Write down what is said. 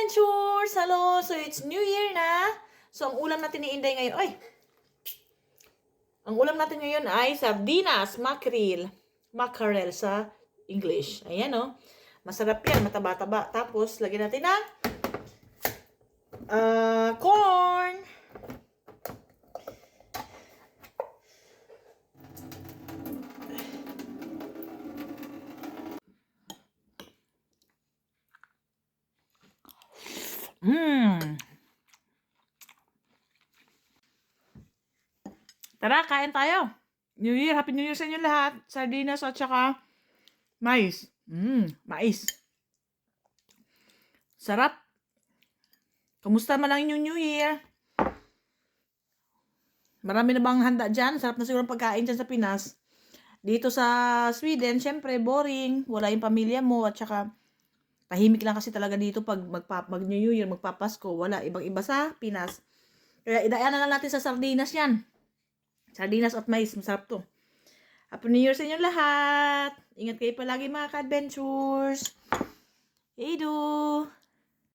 Adventures! Hello! So, it's New Year na. So, ang ulam natin ni Inday ngayon, ang ulam natin ngayon ay sardinas, mackerel sa English. Ayan, oh. Masarap yan, mataba-taba. Tapos, lagyan natin ng corn. Tara, kain tayo. New Year, Happy New Year sa inyo lahat. Sardinas at saka mais. Mais. Sarap. Kamusta man ang inyong New Year? Marami na bang handa dyan? Sarap na siguro ang pagkain dyan sa Pinas. Dito sa Sweden, syempre, boring. Wala yung pamilya mo at saka tahimik lang kasi talaga dito pag mag-New Year, magpapasko. Wala, ibang-iba sa Pinas. Kaya idaanan na natin sa sardinas yan. Sardinas at mais, masarap to. Happy New Year sa inyo lahat. Ingat kayo palagi mga ka-adventures. Hey do!